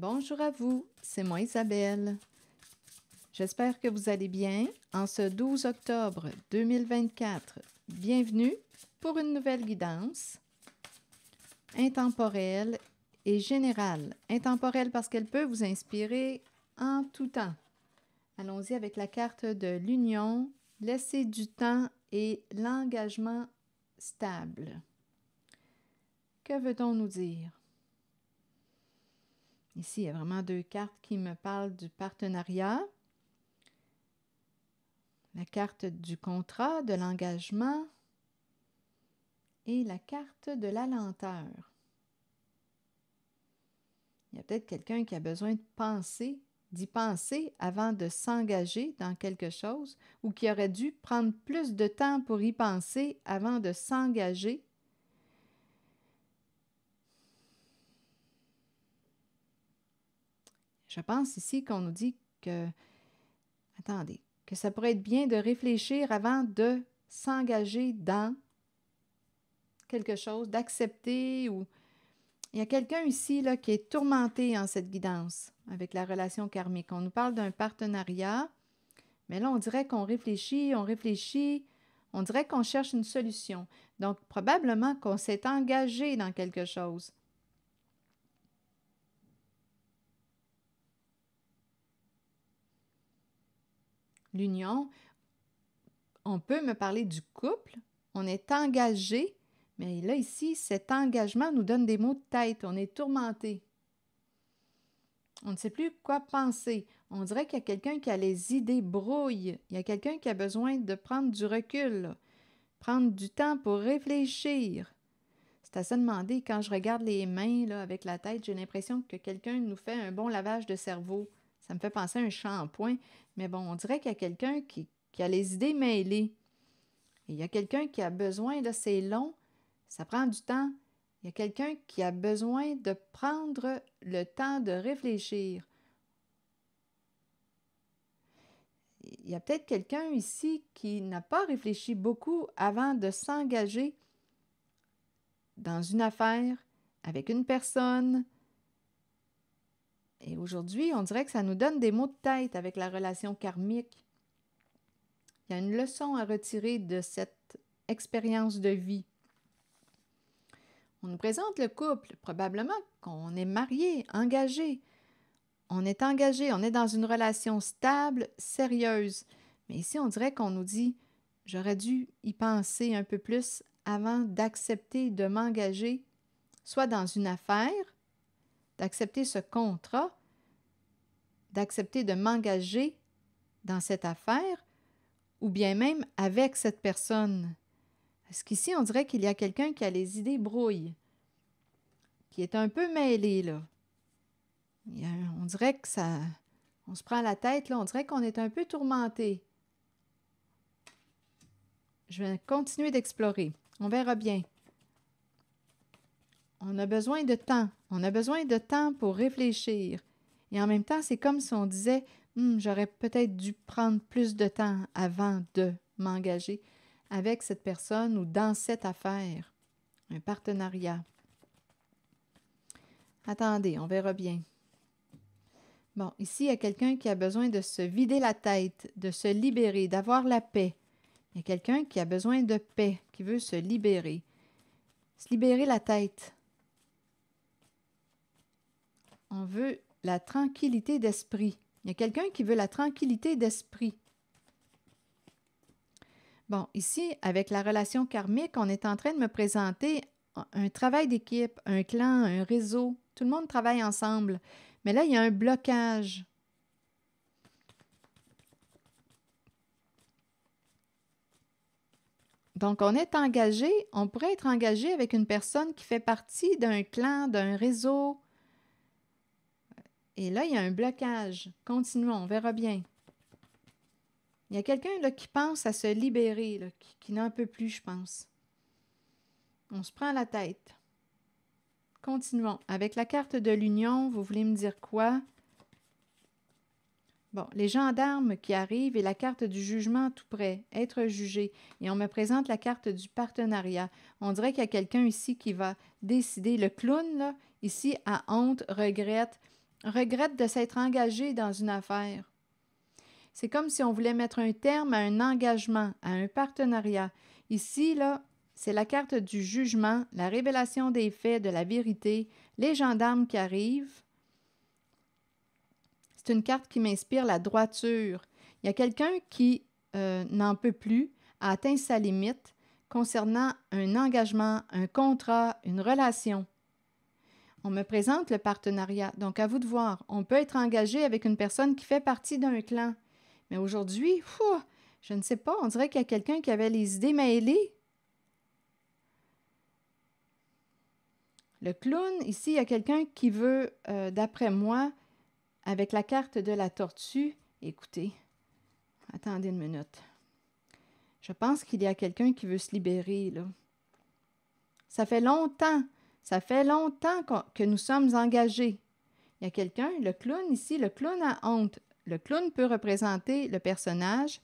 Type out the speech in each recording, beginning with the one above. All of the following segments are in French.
Bonjour à vous, c'est moi Isabelle. J'espère que vous allez bien en ce 12 octobre 2024. Bienvenue pour une nouvelle guidance intemporelle et générale. Intemporelle parce qu'elle peut vous inspirer en tout temps. Allons-y avec la carte de l'union, laisser du temps et l'engagement stable. Que veut-on nous dire? Ici, il y a vraiment deux cartes qui me parlent du partenariat. La carte du contrat, de l'engagement et la carte de la lenteur. Il y a peut-être quelqu'un qui a besoin d'y penser avant de s'engager dans quelque chose ou qui aurait dû prendre plus de temps pour y penser avant de s'engager. Je pense ici qu'on nous dit que, que ça pourrait être bien de réfléchir avant de s'engager dans quelque chose, d'accepter ou... Il y a quelqu'un ici là, qui est tourmenté en cette guidance avec la relation karmique. On nous parle d'un partenariat, mais là, on dirait qu'on réfléchit, on dirait qu'on cherche une solution. Donc, probablement qu'on s'est engagé dans quelque chose. L'union, on peut me parler du couple, on est engagé, mais là, ici, cet engagement nous donne des maux de tête, on est tourmenté. On ne sait plus quoi penser. On dirait qu'il y a quelqu'un qui a les idées brouillées. Il y a quelqu'un qui a besoin de prendre du recul, là. Prendre du temps pour réfléchir. C'est à se demander, quand je regarde les mains là, avec la tête, j'ai l'impression que quelqu'un nous fait un bon lavage de cerveau. Ça me fait penser à un shampoing. Mais bon, on dirait qu'il y a quelqu'un qui a les idées mêlées. Et il y a quelqu'un qui a besoin, là, c'est long, ça prend du temps. Il y a quelqu'un qui a besoin de prendre le temps de réfléchir. Il y a peut-être quelqu'un ici qui n'a pas réfléchi beaucoup avant de s'engager dans une affaire avec une personne. Et aujourd'hui, on dirait que ça nous donne des maux de tête avec la relation karmique. Il y a une leçon à retirer de cette expérience de vie. On nous présente le couple, probablement qu'on est marié, engagé. On est engagé, on est dans une relation stable, sérieuse. Mais ici, on dirait qu'on nous dit « J'aurais dû y penser un peu plus avant d'accepter de m'engager, soit dans une affaire, d'accepter ce contrat, d'accepter de m'engager dans cette affaire, ou bien même avec cette personne. » Parce qu'ici, on dirait qu'il y a quelqu'un qui a les idées brouillées, qui est un peu mêlé, là. On dirait que ça... On se prend la tête, là. On dirait qu'on est un peu tourmenté. Je vais continuer d'explorer. On verra bien. On a besoin de temps. On a besoin de temps pour réfléchir. Et en même temps, c'est comme si on disait j'aurais peut-être dû prendre plus de temps avant de m'engager avec cette personne ou dans cette affaire. Un partenariat. Attendez, on verra bien. Bon, ici, il y a quelqu'un qui a besoin de se vider la tête, de se libérer, d'avoir la paix. Il y a quelqu'un qui a besoin de paix, qui veut se libérer. Se libérer la tête. On veut la tranquillité d'esprit. Il y a quelqu'un qui veut la tranquillité d'esprit. Bon, ici, avec la relation karmique, on est en train de me présenter un travail d'équipe, un clan, un réseau. Tout le monde travaille ensemble. Mais là, il y a un blocage. Donc, on est engagé, on pourrait être engagé avec une personne qui fait partie d'un clan, d'un réseau. Et là, il y a un blocage. Continuons, on verra bien. Il y a quelqu'un là qui pense à se libérer, là, qui n'en peut plus, je pense. On se prend la tête. Continuons. Avec la carte de l'union, vous voulez me dire quoi? Bon, les gendarmes qui arrivent et la carte du jugement tout près, être jugé. Et on me présente la carte du partenariat. On dirait qu'il y a quelqu'un ici qui va décider. Le clown, là, ici, a honte, regrette. regrette de s'être engagé dans une affaire. C'est comme si on voulait mettre un terme à un engagement, à un partenariat. Ici, là, c'est la carte du jugement, la révélation des faits, de la vérité, les gendarmes qui arrivent. C'est une carte qui m'inspire la droiture. Il y a quelqu'un qui n'en peut plus, a atteint sa limite concernant un engagement, un contrat, une relation. On me présente le partenariat. Donc, à vous de voir. On peut être engagé avec une personne qui fait partie d'un clan. Mais aujourd'hui, je ne sais pas, on dirait qu'il y a quelqu'un qui avait les idées mêlées. Le clown, ici, il y a quelqu'un qui veut, d'après moi, avec la carte de la tortue, écoutez, attendez une minute. Je pense qu'il y a quelqu'un qui veut se libérer, là. Ça fait longtemps que nous sommes engagés. Il y a quelqu'un, le clown ici, le clown a honte. Le clown peut représenter le personnage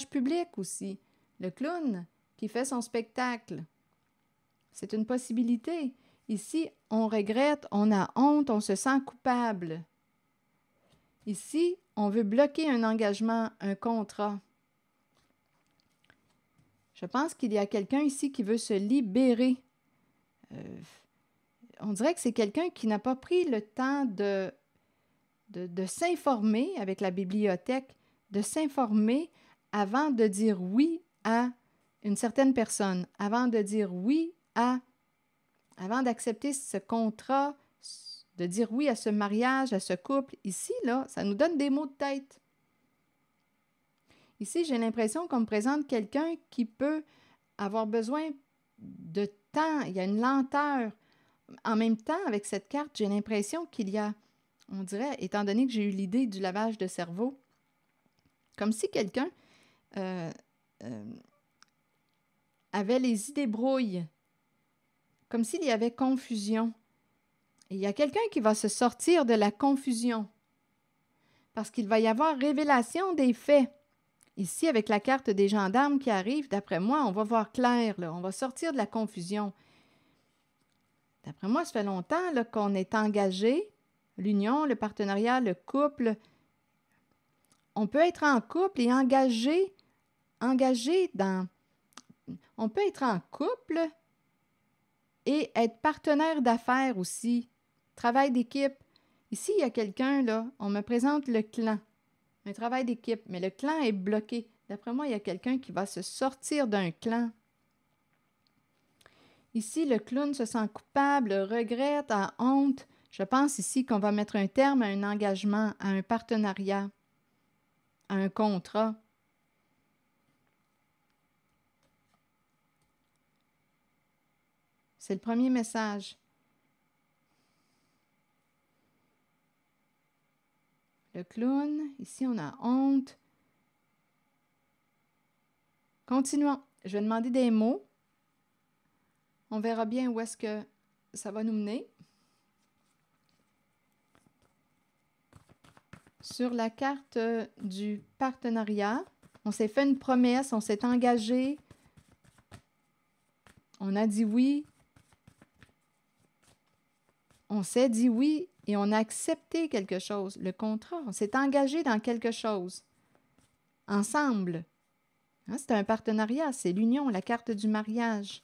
public aussi. Le clown qui fait son spectacle. C'est une possibilité. Ici, on regrette, on a honte, on se sent coupable. Ici, on veut bloquer un engagement, un contrat. Je pense qu'il y a quelqu'un ici qui veut se libérer. On dirait que c'est quelqu'un qui n'a pas pris le temps de s'informer avec la bibliothèque, de s'informer avant de dire oui à une certaine personne, avant de dire oui avant d'accepter ce contrat, de dire oui à ce mariage, à ce couple. Ici, là, ça nous donne des maux de tête. Ici, j'ai l'impression qu'on me présente quelqu'un qui peut avoir besoin de temps. Il y a une lenteur. En même temps, avec cette carte, j'ai l'impression qu'il y a, on dirait, étant donné que j'ai eu l'idée du lavage de cerveau, comme si quelqu'un avait les idées brouilles, comme s'il y avait confusion. Et il y a quelqu'un qui va se sortir de la confusion parce qu'il va y avoir révélation des faits. Ici, avec la carte des gendarmes qui arrive, d'après moi, on va voir clair, là, on va sortir de la confusion. D'après moi, ça fait longtemps là, qu'on est engagé, l'union, le partenariat, le couple. On peut être en couple et engagé dans... On peut être en couple et être partenaire d'affaires aussi. Travail d'équipe. Ici, il y a quelqu'un, là, on me présente le clan. Un travail d'équipe, mais le clan est bloqué. D'après moi, il y a quelqu'un qui va se sortir d'un clan. Ici, le clown se sent coupable, regrette, a honte. Je pense ici qu'on va mettre un terme à un engagement, à un partenariat, à un contrat. C'est le premier message. Le clown, ici on a honte. Continuons. Je vais demander des mots. On verra bien où est-ce que ça va nous mener. Sur la carte du partenariat, on s'est fait une promesse, on s'est engagé, on a dit oui, on s'est dit oui et on a accepté quelque chose, le contrat, on s'est engagé dans quelque chose, ensemble. Hein, c'est un partenariat, c'est l'union, la carte du mariage.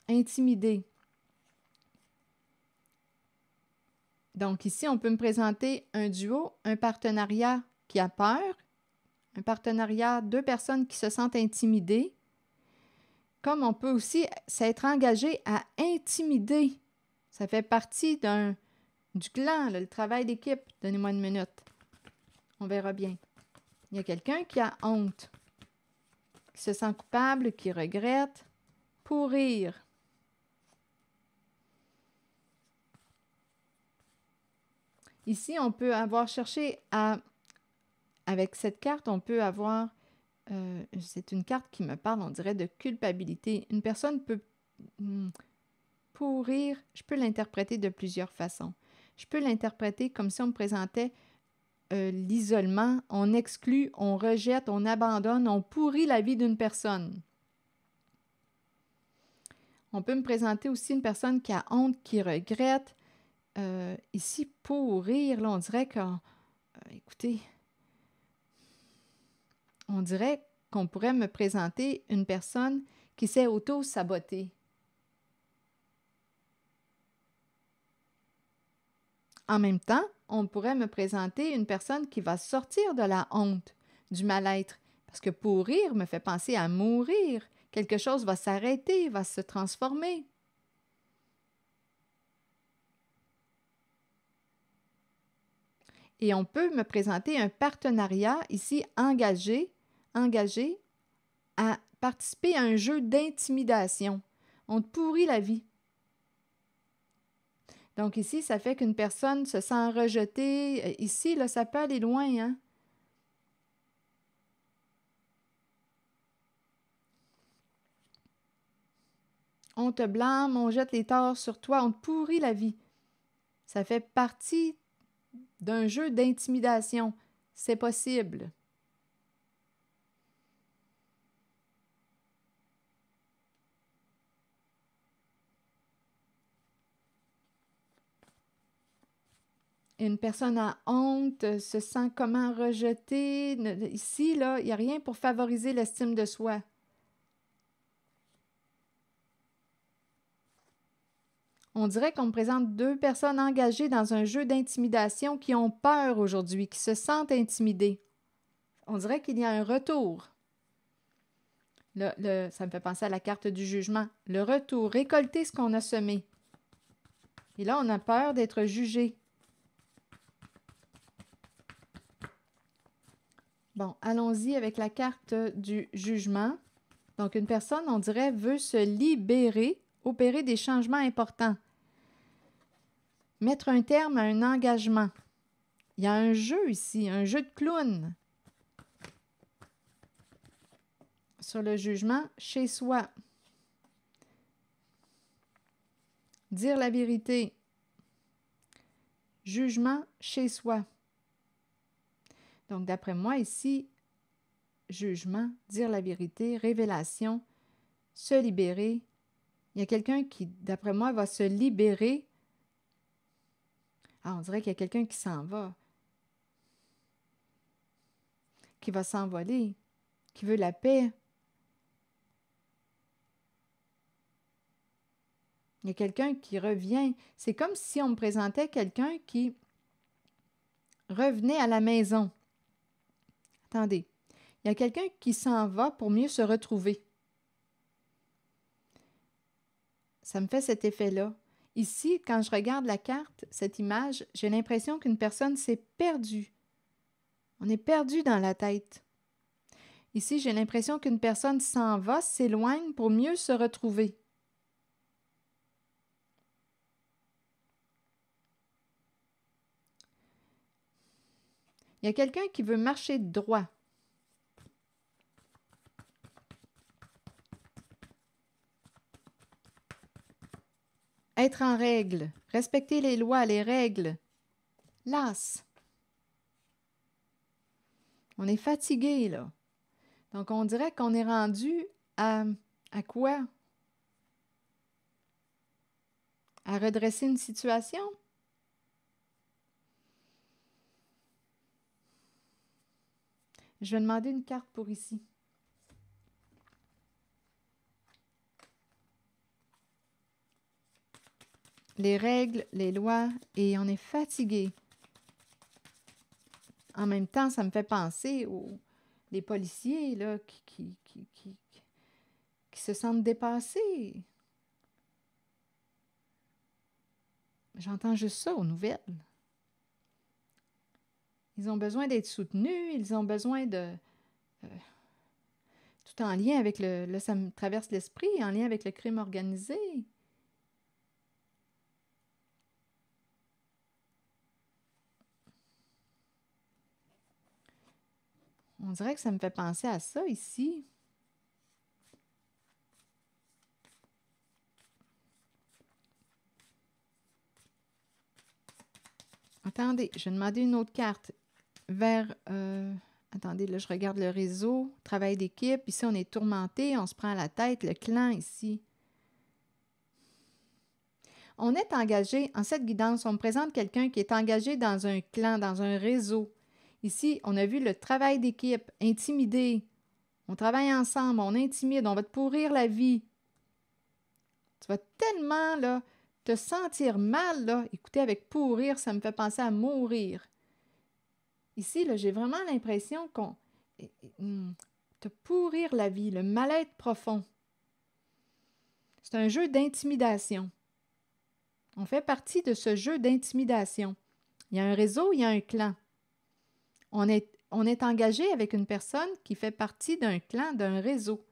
Intimider. Donc ici, on peut me présenter un duo, un partenariat qui a peur, un partenariat, deux personnes qui se sentent intimidées, comme on peut aussi s'être engagé à intimider. Ça fait partie du clan, là, le travail d'équipe. Donnez-moi une minute. On verra bien. Il y a quelqu'un qui a honte, qui se sent coupable, qui regrette. Pourrir. Ici, on peut avoir cherché à... Avec cette carte, on peut avoir... c'est une carte qui me parle, on dirait, de culpabilité. Une personne peut pourrir. Je peux l'interpréter de plusieurs façons. Je peux l'interpréter comme si on me présentait l'isolement. On exclut, on rejette, on abandonne, on pourrit la vie d'une personne. On peut me présenter aussi une personne qui a honte, qui regrette. Ici, pourrir, là, on dirait écoutez, on dirait qu'on pourrait me présenter une personne qui s'est auto-sabotée. En même temps, on pourrait me présenter une personne qui va sortir de la honte, du mal-être, parce que pourrir me fait penser à mourir. Quelque chose va s'arrêter, va se transformer. Et on peut me présenter un partenariat ici engagé à participer à un jeu d'intimidation. On te pourrit la vie. Donc ici, ça fait qu'une personne se sent rejetée. Ici, là, ça peut aller loin, hein? On te blâme, on jette les torts sur toi, on te pourrit la vie. Ça fait partie d'un jeu d'intimidation. C'est possible. Une personne a honte, se sent comment rejetée. Ici, là, il n'y a rien pour favoriser l'estime de soi. On dirait qu'on me présente deux personnes engagées dans un jeu d'intimidation qui ont peur aujourd'hui, qui se sentent intimidées. On dirait qu'il y a un retour. Ça me fait penser à la carte du jugement. Le retour, récolter ce qu'on a semé. Et là, on a peur d'être jugé. Bon, allons-y avec la carte du jugement. Donc, une personne, on dirait, veut se libérer, opérer des changements importants. Mettre un terme à un engagement. Il y a un jeu ici, un jeu de clown. Sur le jugement, chez soi. Dire la vérité. Jugement, chez soi. Donc, d'après moi, ici, jugement, dire la vérité, révélation, se libérer. Il y a quelqu'un qui, d'après moi, va se libérer. Ah, on dirait qu'il y a quelqu'un qui s'en va. Qui va s'envoler. Qui veut la paix. Il y a quelqu'un qui revient. C'est comme si on me présentait quelqu'un qui revenait à la maison. Attendez. Il y a quelqu'un qui s'en va pour mieux se retrouver. Ça me fait cet effet-là. Ici, quand je regarde la carte, cette image, j'ai l'impression qu'une personne s'est perdue. On est perdu dans la tête. Ici, j'ai l'impression qu'une personne s'en va, s'éloigne pour mieux se retrouver. Il y a quelqu'un qui veut marcher droit. Être en règle, respecter les lois, les règles. Las. On est fatigué, là. Donc, on dirait qu'on est rendu à quoi? À redresser une situation? Je vais demander une carte pour ici. Les règles, les lois, et on est fatigué. En même temps, ça me fait penser aux les policiers là, qui se sentent dépassés. J'entends juste ça aux nouvelles. Ils ont besoin d'être soutenus, ils ont besoin de... tout en lien avec le... Là, ça me traverse l'esprit, en lien avec le crime organisé. On dirait que ça me fait penser à ça ici. Attendez, je vais demander une autre carte. Vers... attendez, là, je regarde le réseau, travail d'équipe. Ici, on est tourmenté, on se prend la tête, le clan ici. On est engagé, en cette guidance, on me présente quelqu'un qui est engagé dans un clan, dans un réseau. Ici, on a vu le travail d'équipe, intimider. On travaille ensemble, on intimide, on va te pourrir la vie. Tu vas tellement là, te sentir mal. Là. Écoutez, avec pourrir, ça me fait penser à mourir. Ici, là, j'ai vraiment l'impression qu'on... te pourrir la vie, le mal-être profond. C'est un jeu d'intimidation. On fait partie de ce jeu d'intimidation. Il y a un réseau, il y a un clan. On est engagé avec une personne qui fait partie d'un clan, d'un réseau.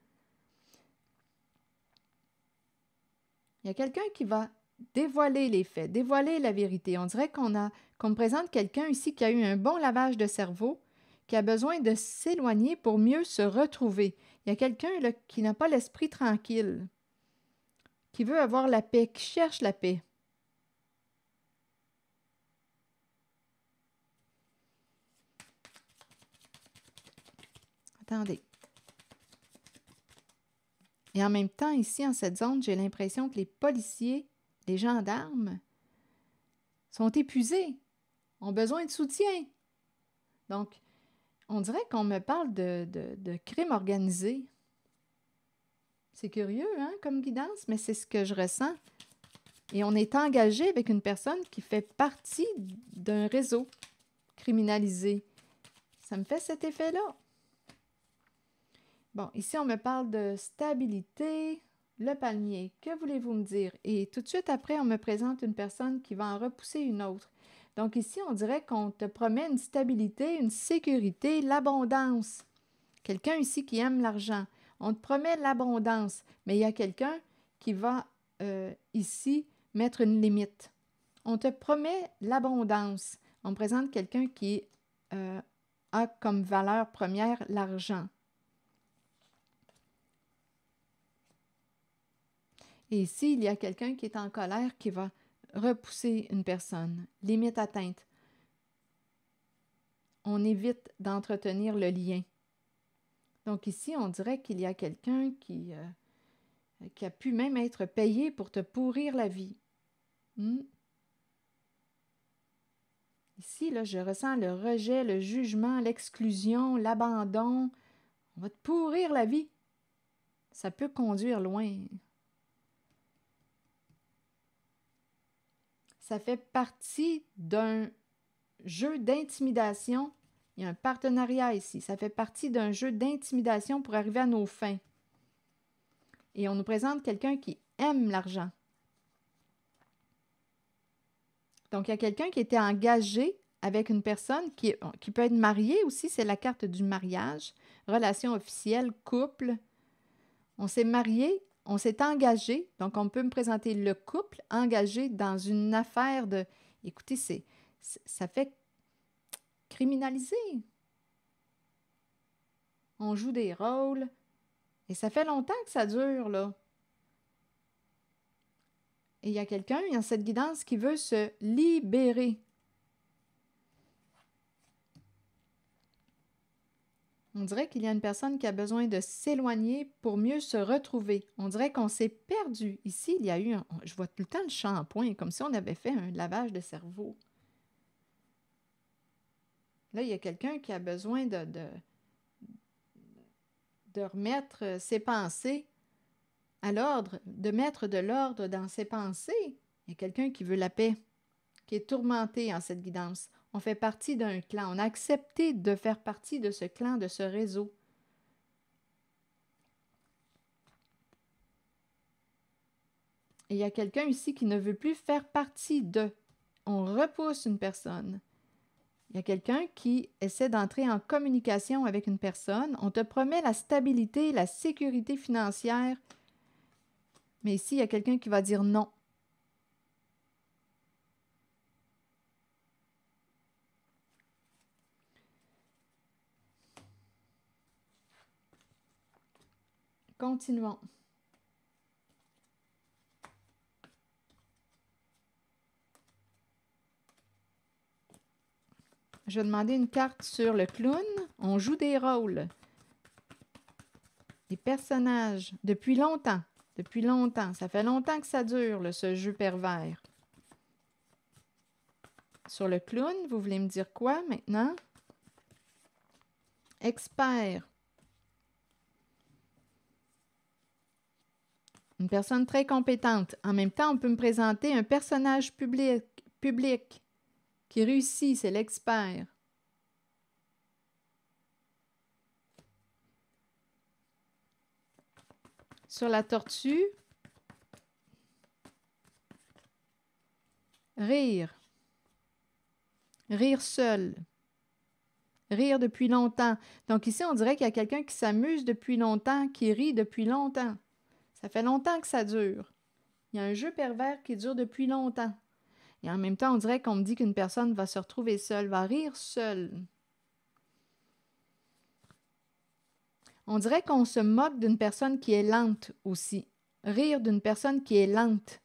Il y a quelqu'un qui va dévoiler les faits, dévoiler la vérité. On dirait qu'on me présente quelqu'un ici qui a eu un bon lavage de cerveau, qui a besoin de s'éloigner pour mieux se retrouver. Il y a quelqu'un qui n'a pas l'esprit tranquille, qui veut avoir la paix, qui cherche la paix. Attendez. Et en même temps, ici, en cette zone, j'ai l'impression que les policiers, les gendarmes, sont épuisés, ont besoin de soutien. Donc, on dirait qu'on me parle de crime organisé. C'est curieux, hein, comme guidance, mais c'est ce que je ressens. Et on est engagé avec une personne qui fait partie d'un réseau criminalisé. Ça me fait cet effet-là. Bon, ici, on me parle de stabilité, le palmier. Que voulez-vous me dire? Et tout de suite après, on me présente une personne qui va en repousser une autre. Donc ici, on dirait qu'on te promet une stabilité, une sécurité, l'abondance. Quelqu'un ici qui aime l'argent. On te promet l'abondance, mais il y a quelqu'un qui va ici mettre une limite. On te promet l'abondance. On présente quelqu'un qui a comme valeur première l'argent. Et ici, il y a quelqu'un qui est en colère qui va repousser une personne. Limite atteinte. On évite d'entretenir le lien. Donc ici, on dirait qu'il y a quelqu'un qui a pu même être payé pour te pourrir la vie. Ici, là, je ressens le rejet, le jugement, l'exclusion, l'abandon. On va te pourrir la vie. Ça peut conduire loin. Ça fait partie d'un jeu d'intimidation. Il y a un partenariat ici. Ça fait partie d'un jeu d'intimidation pour arriver à nos fins. Et on nous présente quelqu'un qui aime l'argent. Donc, il y a quelqu'un qui était engagé avec une personne qui peut être mariée aussi. C'est la carte du mariage. Relation officielle, couple. On s'est marié, on s'est engagé. Donc, on peut me présenter le couple engagé dans une affaire de... Écoutez, ça fait criminaliser. On joue des rôles. Et ça fait longtemps que ça dure, là. Et il y a quelqu'un dans cette guidance qui veut se libérer. On dirait qu'il y a une personne qui a besoin de s'éloigner pour mieux se retrouver. On dirait qu'on s'est perdu. Ici, il y a eu, je vois tout le temps le shampoing, comme si on avait fait un lavage de cerveau. Là, il y a quelqu'un qui a besoin de remettre ses pensées à l'ordre, de mettre de l'ordre dans ses pensées. Il y a quelqu'un qui veut la paix, qui est tourmenté en cette guidance. On fait partie d'un clan. On a accepté de faire partie de ce clan, de ce réseau. Et il y a quelqu'un ici qui ne veut plus faire partie de. On repousse une personne. Il y a quelqu'un qui essaie d'entrer en communication avec une personne. On te promet la stabilité, la sécurité financière. Mais ici, il y a quelqu'un qui va dire non. Continuons. Je vais demander une carte sur le clown. On joue des rôles. Des personnages depuis longtemps. Depuis longtemps. Ça fait longtemps que ça dure, là, ce jeu pervers. Sur le clown, vous voulez me dire quoi maintenant? Expert. Une personne très compétente. En même temps, on peut me présenter un personnage public qui réussit, c'est l'expert. Sur la tortue, rire. Rire seul. Rire depuis longtemps. Donc ici, on dirait qu'il y a quelqu'un qui s'amuse depuis longtemps, qui rit depuis longtemps. Ça fait longtemps que ça dure. Il y a un jeu pervers qui dure depuis longtemps. Et en même temps, on dirait qu'on me dit qu'une personne va se retrouver seule, va rire seule. On dirait qu'on se moque d'une personne qui est lente aussi. Rire d'une personne qui est lente.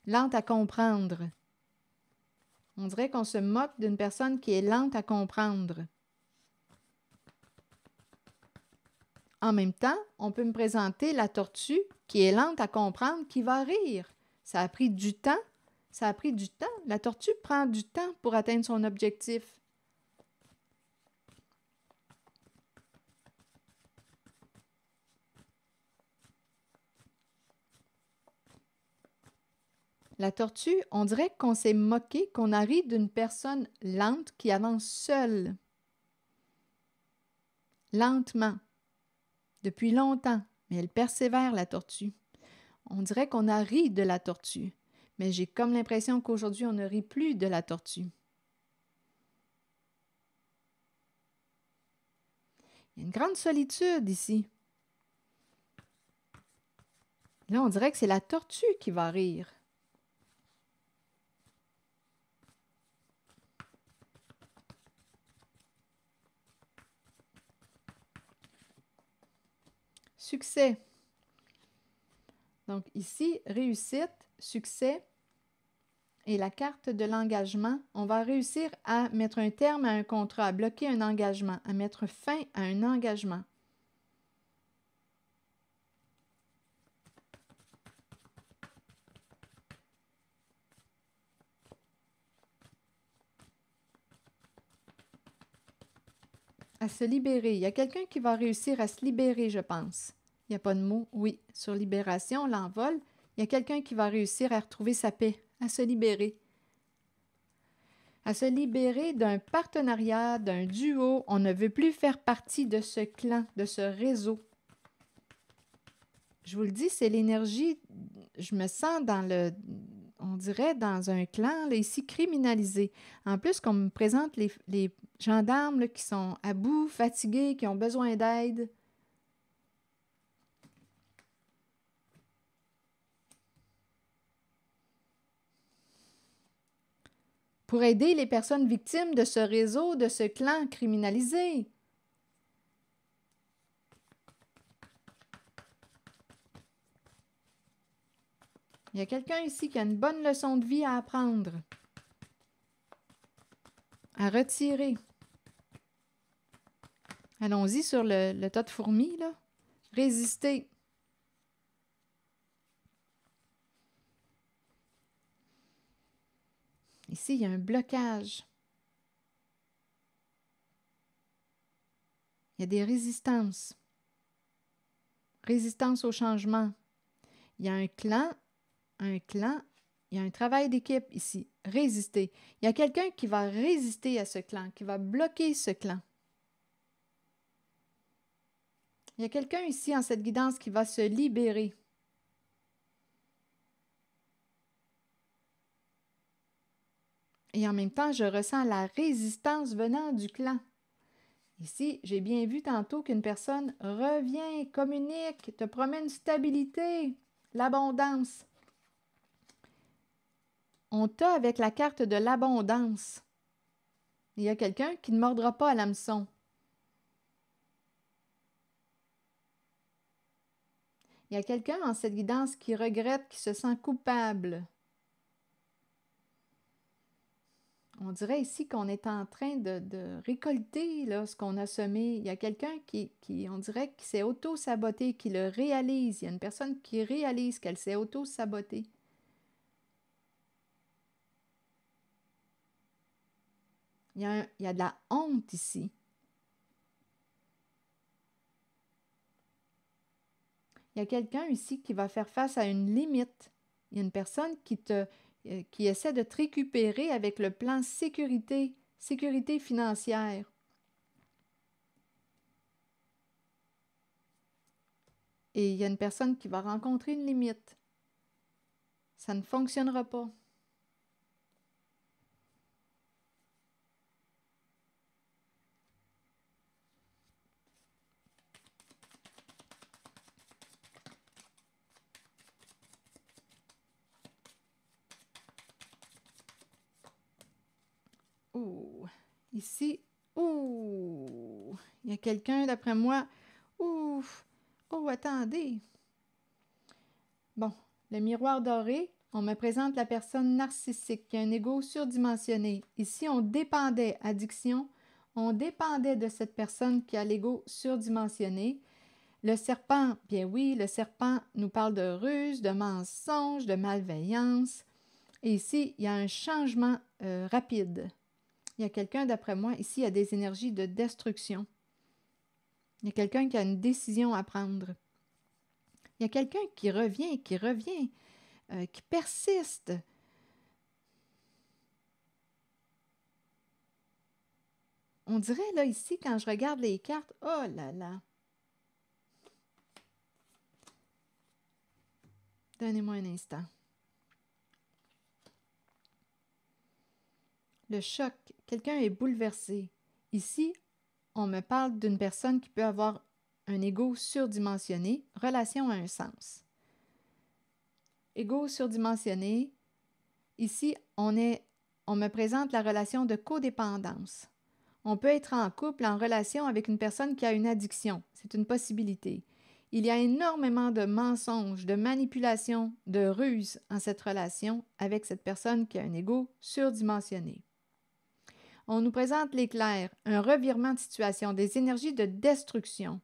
Lente à comprendre. On dirait qu'on se moque d'une personne qui est lente à comprendre. En même temps, on peut me présenter la tortue qui est lente à comprendre, qui va rire. Ça a pris du temps. Ça a pris du temps. La tortue prend du temps pour atteindre son objectif. La tortue, on dirait qu'on s'est moqué, qu'on a ri d'une personne lente qui avance seule. Lentement. Depuis longtemps. Mais elle persévère, la tortue. On dirait qu'on a ri de la tortue. Mais j'ai comme l'impression qu'aujourd'hui, on ne rit plus de la tortue. Il y a une grande solitude ici. Là, on dirait que c'est la tortue qui va rire. Succès. Donc ici, réussite, succès et la carte de l'engagement. On va réussir à mettre un terme à un contrat, à bloquer un engagement, à mettre fin à un engagement. À se libérer. Il y a quelqu'un qui va réussir à se libérer, je pense. Il n'y a pas de mot. Oui, sur libération, l'envol. Il y a quelqu'un qui va réussir à retrouver sa paix, à se libérer. À se libérer d'un partenariat, d'un duo. On ne veut plus faire partie de ce clan, de ce réseau. Je vous le dis, c'est l'énergie, je me sens on dirait dans un clan, là, ici, criminalisé. En plus, qu'on me présente les gendarmes là, qui sont à bout, fatigués, qui ont besoin d'aide. Pour aider les personnes victimes de ce réseau, de ce clan criminalisé. Il y a quelqu'un ici qui a une bonne leçon de vie à apprendre, à retirer. Allons-y sur le tas de fourmis, là. Résister. Ici, il y a un blocage. Il y a des résistances. Résistance au changement. Il y a un clan, il y a un travail d'équipe ici. Résister. Il y a quelqu'un qui va résister à ce clan, qui va bloquer ce clan. Il y a quelqu'un ici en cette guidance qui va se libérer. Et en même temps, je ressens la résistance venant du clan. Ici, j'ai bien vu tantôt qu'une personne revient, communique, te promet une stabilité, l'abondance. On t'a avec la carte de l'abondance. Il y a quelqu'un qui ne mordra pas à l'hameçon. Il y a quelqu'un en cette guidance qui regrette, qui se sent coupable. On dirait ici qu'on est en train de récolter là, ce qu'on a semé. Il y a quelqu'un on dirait, qui s'est auto-saboté, qui le réalise. Il y a une personne qui réalise qu'elle s'est auto-sabotée. Il y a de la honte ici. Il y a quelqu'un ici qui va faire face à une limite. Il y a une personne qui essaie de te récupérer avec le plan sécurité financière. Et il y a une personne qui va rencontrer une limite. Ça ne fonctionnera pas. Ouh, ici, ouh, il y a quelqu'un d'après moi. Ouf, oh, attendez. Bon, le miroir doré, on me présente la personne narcissique qui a un ego surdimensionné. Ici, on dépendait, addiction, on dépendait de cette personne qui a l'ego surdimensionné. Le serpent, bien oui, le serpent nous parle de ruse, de mensonge, de malveillance. Et ici, il y a un changement rapide. Il y a quelqu'un, d'après moi, ici, il y a des énergies de destruction. Il y a quelqu'un qui a une décision à prendre. Il y a quelqu'un qui revient, qui persiste. On dirait, là, ici, quand je regarde les cartes, oh là là! Donnez-moi un instant. Le choc, quelqu'un est bouleversé. Ici, on me parle d'une personne qui peut avoir un ego surdimensionné, relation à un sens. Ego surdimensionné, ici, on me présente la relation de codépendance. On peut être en couple, en relation avec une personne qui a une addiction. C'est une possibilité. Il y a énormément de mensonges, de manipulations, de ruses en cette relation avec cette personne qui a un ego surdimensionné. On nous présente l'éclair, un revirement de situation, des énergies de destruction,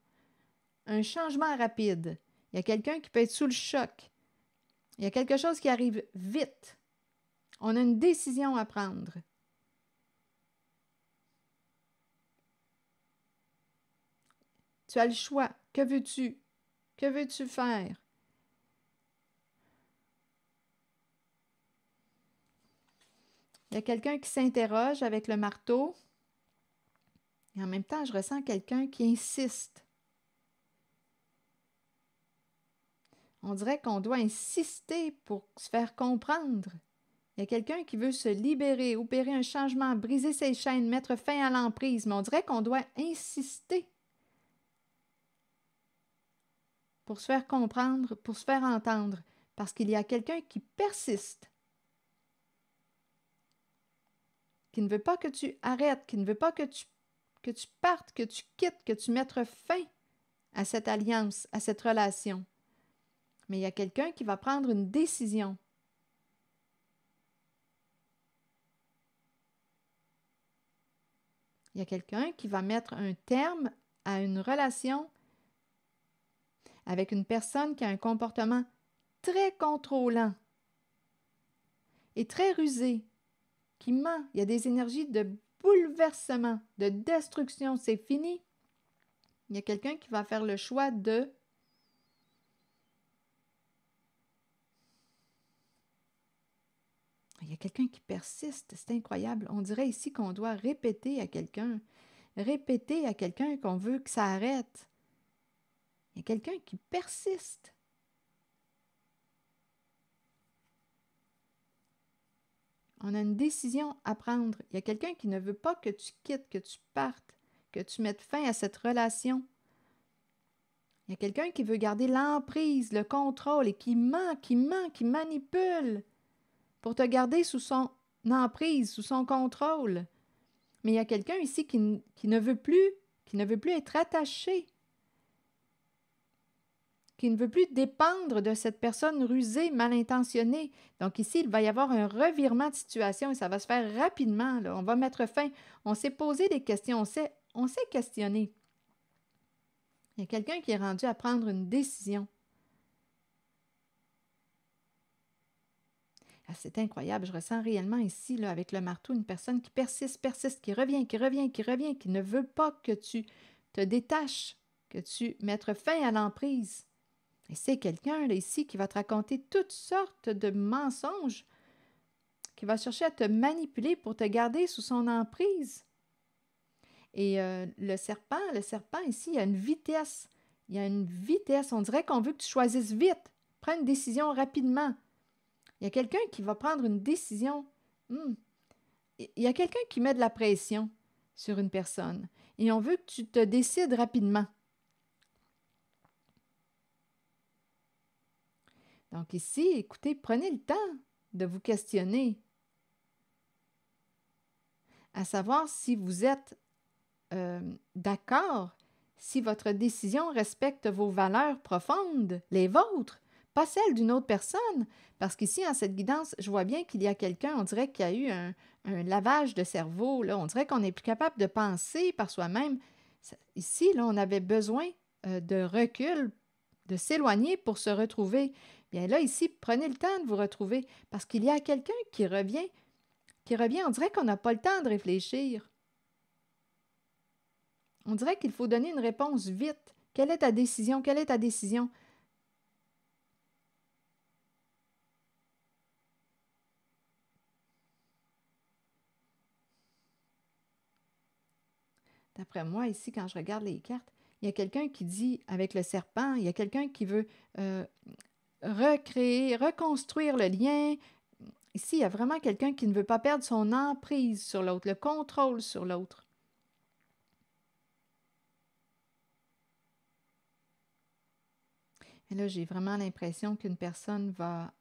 un changement rapide. Il y a quelqu'un qui peut être sous le choc. Il y a quelque chose qui arrive vite. On a une décision à prendre. Tu as le choix. Que veux-tu? Que veux-tu faire? Il y a quelqu'un qui s'interroge avec le marteau. Et en même temps, je ressens quelqu'un qui insiste. On dirait qu'on doit insister pour se faire comprendre. Il y a quelqu'un qui veut se libérer, opérer un changement, briser ses chaînes, mettre fin à l'emprise, mais on dirait qu'on doit insister pour se faire comprendre, pour se faire entendre, parce qu'il y a quelqu'un qui persiste, qui ne veut pas que tu arrêtes, qui ne veut pas que tu partes, que tu quittes, que tu mettes fin à cette alliance, à cette relation. Mais il y a quelqu'un qui va prendre une décision. Il y a quelqu'un qui va mettre un terme à une relation avec une personne qui a un comportement très contrôlant et très rusé, qui ment. Il y a des énergies de bouleversement, de destruction. C'est fini. Il y a quelqu'un qui va faire le choix de... Il y a quelqu'un qui persiste. C'est incroyable. On dirait ici qu'on doit répéter à quelqu'un qu'on veut que ça arrête. Il y a quelqu'un qui persiste. On a une décision à prendre. Il y a quelqu'un qui ne veut pas que tu quittes, que tu partes, que tu mettes fin à cette relation. Il y a quelqu'un qui veut garder l'emprise, le contrôle et qui ment, qui manipule pour te garder sous son emprise, sous son contrôle. Mais il y a quelqu'un ici qui ne veut plus être attaché, qui ne veut plus dépendre de cette personne rusée, mal intentionnée. Donc ici, il va y avoir un revirement de situation et ça va se faire rapidement, là. On va mettre fin. On s'est posé des questions, on s'est questionné. Il y a quelqu'un qui est rendu à prendre une décision. Ah, c'est incroyable, je ressens réellement ici, là, avec le marteau, une personne qui persiste, qui revient, qui ne veut pas que tu te détaches, que tu mettes fin à l'emprise. Et c'est quelqu'un, là, ici, qui va te raconter toutes sortes de mensonges, qui va chercher à te manipuler pour te garder sous son emprise. Et le serpent ici, il y a une vitesse. Il y a une vitesse. On dirait qu'on veut que tu choisisses vite. Prends une décision rapidement. Il y a quelqu'un qui va prendre une décision. Il y a quelqu'un qui met de la pression sur une personne. Et on veut que tu te décides rapidement. Donc ici, écoutez, prenez le temps de vous questionner, à savoir si vous êtes d'accord, si votre décision respecte vos valeurs profondes, les vôtres, pas celles d'une autre personne. Parce qu'ici, en cette guidance, je vois bien qu'il y a quelqu'un, on dirait qu'il y a eu un lavage de cerveau, là. On dirait qu'on n'est plus capable de penser par soi-même. Ici, là, on avait besoin de recul, de s'éloigner pour se retrouver. Bien là, ici, prenez le temps de vous retrouver parce qu'il y a quelqu'un qui revient. On dirait qu'on n'a pas le temps de réfléchir. On dirait qu'il faut donner une réponse vite. Quelle est ta décision? Quelle est ta décision? D'après moi, ici, quand je regarde les cartes, il y a quelqu'un qui dit, avec le serpent, il y a quelqu'un qui veut recréer, reconstruire le lien. Ici, il y a vraiment quelqu'un qui ne veut pas perdre son emprise sur l'autre, le contrôle sur l'autre. Et là, j'ai vraiment l'impression qu'une personne va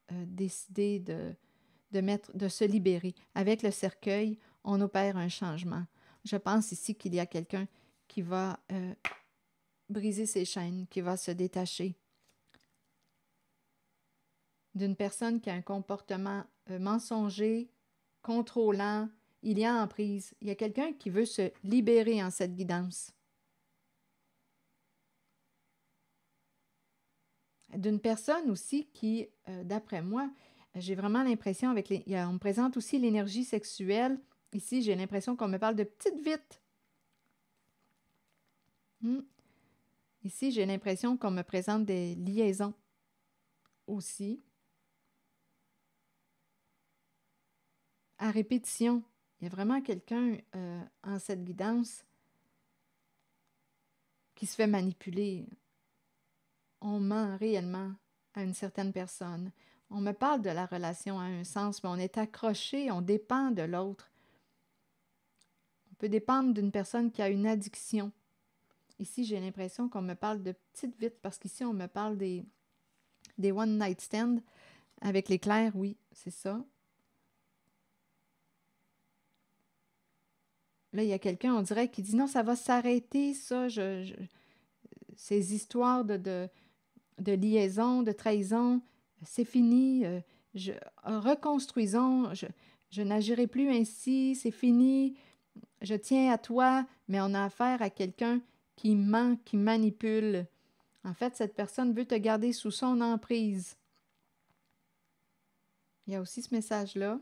décider de se libérer. Avec le cercueil, on opère un changement. Je pense ici qu'il y a quelqu'un qui va briser ses chaînes, qui va se détacher d'une personne qui a un comportement mensonger, contrôlant, il y a emprise. Il y a quelqu'un qui veut se libérer en cette guidance. D'une personne aussi qui, d'après moi, j'ai vraiment l'impression, on me présente aussi l'énergie sexuelle. Ici, j'ai l'impression qu'on me parle de petites vites. Ici, j'ai l'impression qu'on me présente des liaisons aussi. À répétition, il y a vraiment quelqu'un en cette guidance qui se fait manipuler. On ment réellement à une certaine personne. On me parle de la relation à un sens, mais on est accroché, on dépend de l'autre. On peut dépendre d'une personne qui a une addiction. Ici, j'ai l'impression qu'on me parle de petites vites, parce qu'ici, on me parle des one night stands avec l'éclair, oui, c'est ça. Là, il y a quelqu'un, on dirait, qui dit non, ça va s'arrêter, ça, ces histoires de liaison, de trahison, c'est fini, reconstruisons, je n'agirai plus ainsi, c'est fini, je tiens à toi, mais on a affaire à quelqu'un qui ment, qui manipule. En fait, cette personne veut te garder sous son emprise. Il y a aussi ce message-là.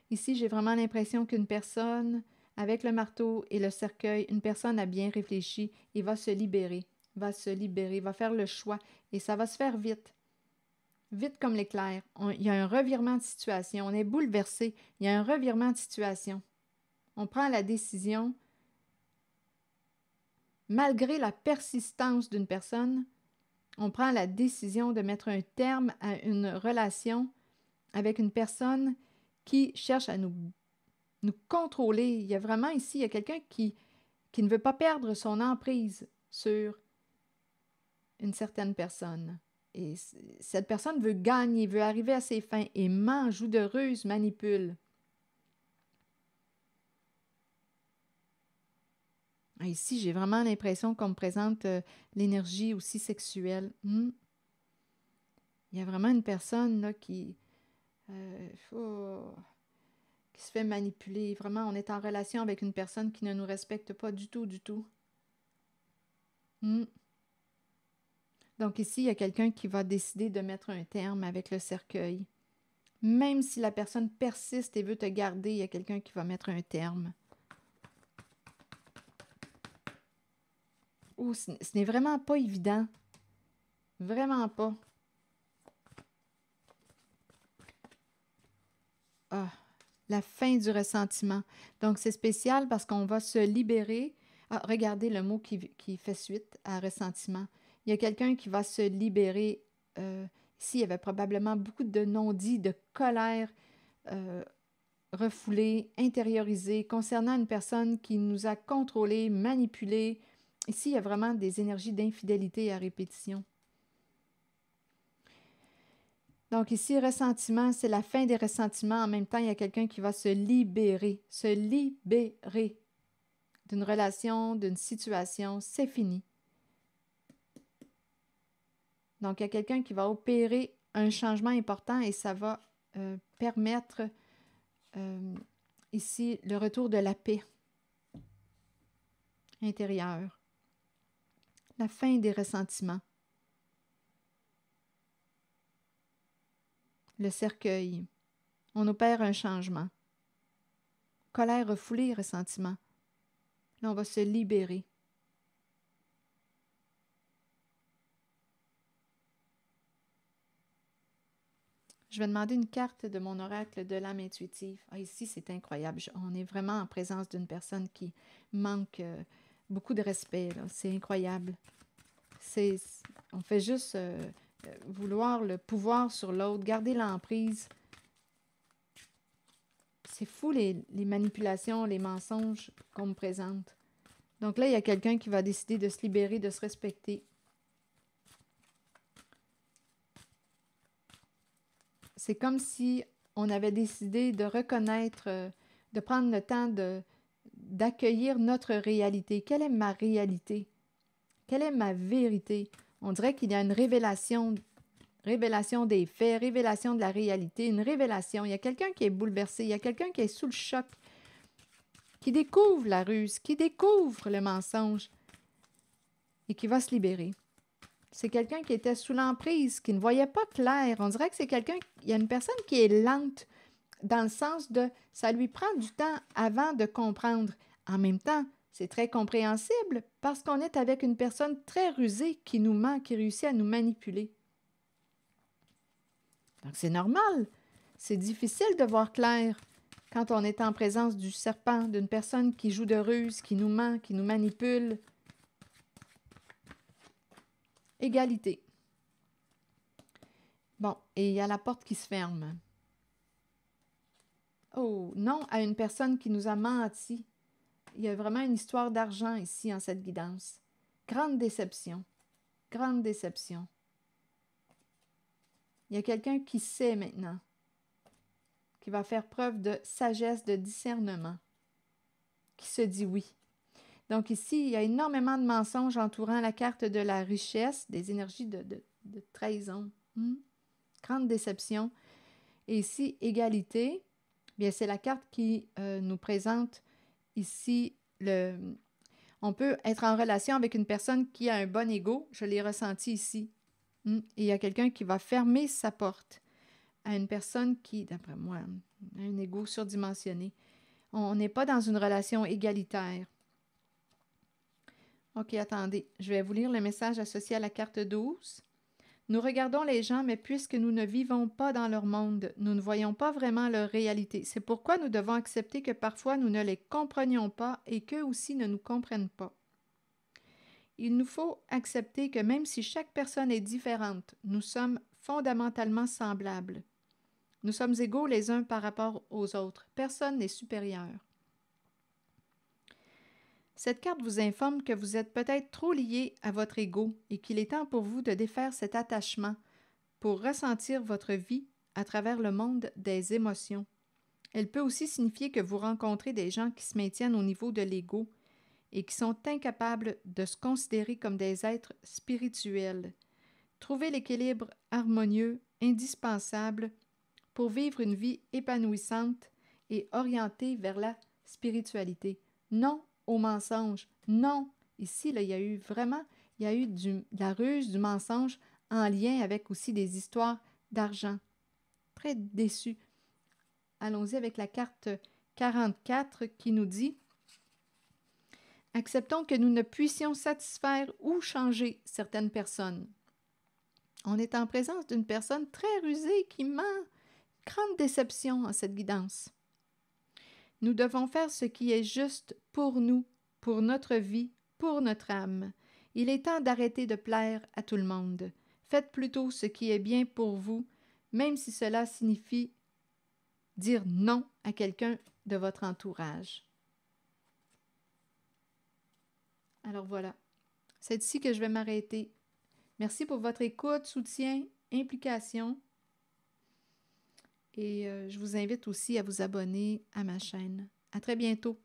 Ici, j'ai vraiment l'impression qu'une personne, avec le marteau et le cercueil, une personne a bien réfléchi et va se libérer, va faire le choix et ça va se faire vite. Vite comme l'éclair. Il y a un revirement de situation. On est bouleversé. Il y a un revirement de situation. On prend la décision, malgré la persistance d'une personne, on prend la décision de mettre un terme à une relation avec une personne qui cherche à nous contrôler. Il y a vraiment ici, il y a quelqu'un qui ne veut pas perdre son emprise sur une certaine personne. Et cette personne veut gagner, veut arriver à ses fins et ment, joue de ruse, manipule. Ici, j'ai vraiment l'impression qu'on me présente l'énergie aussi sexuelle. Il y a vraiment une personne là, oh, qui se fait manipuler. Vraiment, on est en relation avec une personne qui ne nous respecte pas du tout, du tout. Donc ici, il y a quelqu'un qui va décider de mettre un terme avec le cercueil. Même si la personne persiste et veut te garder, il y a quelqu'un qui va mettre un terme. Oh, ce n'est vraiment pas évident. Vraiment pas. Ah, la fin du ressentiment. Donc, c'est spécial parce qu'on va se libérer. Ah, regardez le mot qui fait suite à ressentiment. Il y a quelqu'un qui va se libérer. Ici, il y avait probablement beaucoup de non-dits, de colère refoulée, intériorisée concernant une personne qui nous a contrôlés, manipulés. Ici, il y a vraiment des énergies d'infidélité à répétition. Donc ici, ressentiment, c'est la fin des ressentiments. En même temps, il y a quelqu'un qui va se libérer d'une relation, d'une situation. C'est fini. Donc, il y a quelqu'un qui va opérer un changement important et ça va permettre ici le retour de la paix intérieure. La fin des ressentiments. Le cercueil. On opère un changement. Colère refoulée, ressentiment. Là, on va se libérer. Je vais demander une carte de mon oracle de l'âme intuitive. Ah, ici, c'est incroyable. On est vraiment en présence d'une personne qui manque beaucoup de respect. C'est incroyable. On fait juste vouloir le pouvoir sur l'autre, garder l'emprise. C'est fou les manipulations, les mensonges qu'on me présente. Donc là, il y a quelqu'un qui va décider de se libérer, de se respecter. C'est comme si on avait décidé de reconnaître, de prendre le temps d'accueillir notre réalité. Quelle est ma réalité? Quelle est ma vérité? On dirait qu'il y a une révélation des faits, révélation de la réalité, une révélation. Il y a quelqu'un qui est bouleversé, il y a quelqu'un qui est sous le choc, qui découvre la ruse, qui découvre le mensonge et qui va se libérer. C'est quelqu'un qui était sous l'emprise, qui ne voyait pas clair. On dirait que c'est il y a une personne qui est lente dans le sens de ça lui prend du temps avant de comprendre. En même temps, c'est très compréhensible parce qu'on est avec une personne très rusée qui nous ment, qui réussit à nous manipuler. Donc c'est normal. C'est difficile de voir clair quand on est en présence du serpent, d'une personne qui joue de ruse, qui nous ment, qui nous manipule. Égalité. Bon, et il y a la porte qui se ferme. Oh, non à une personne qui nous a menti. Il y a vraiment une histoire d'argent ici en cette guidance. Grande déception. Grande déception. Il y a quelqu'un qui sait maintenant, qui va faire preuve de sagesse, de discernement, qui se dit oui. Donc ici, il y a énormément de mensonges entourant la carte de la richesse, des énergies de trahison. Grande déception. Et ici, égalité, bien c'est la carte qui nous présente ici on peut être en relation avec une personne qui a un bon ego. Je l'ai ressenti ici. Et il y a quelqu'un qui va fermer sa porte à une personne qui, d'après moi, a un ego surdimensionné. On n'est pas dans une relation égalitaire. OK, attendez. Je vais vous lire le message associé à la carte 12. Nous regardons les gens, mais puisque nous ne vivons pas dans leur monde, nous ne voyons pas vraiment leur réalité. C'est pourquoi nous devons accepter que parfois nous ne les comprenions pas et qu'eux aussi ne nous comprennent pas. Il nous faut accepter que même si chaque personne est différente, nous sommes fondamentalement semblables. Nous sommes égaux les uns par rapport aux autres. Personne n'est supérieur. Cette carte vous informe que vous êtes peut-être trop lié à votre ego et qu'il est temps pour vous de défaire cet attachement pour ressentir votre vie à travers le monde des émotions. Elle peut aussi signifier que vous rencontrez des gens qui se maintiennent au niveau de l'ego et qui sont incapables de se considérer comme des êtres spirituels. Trouver l'équilibre harmonieux, indispensable pour vivre une vie épanouissante et orientée vers la spiritualité. Non au mensonge. Non. Ici, là, il y a eu de la ruse, du mensonge en lien avec aussi des histoires d'argent. Très déçu. Allons-y avec la carte 44 qui nous dit « Acceptons que nous ne puissions satisfaire ou changer certaines personnes. » On est en présence d'une personne très rusée qui ment. Grande déception en cette guidance. Nous devons faire ce qui est juste pour nous, pour notre vie, pour notre âme. Il est temps d'arrêter de plaire à tout le monde. Faites plutôt ce qui est bien pour vous, même si cela signifie dire non à quelqu'un de votre entourage. Alors voilà, c'est ici que je vais m'arrêter. Merci pour votre écoute, soutien, implication. Et je vous invite aussi à vous abonner à ma chaîne. À très bientôt.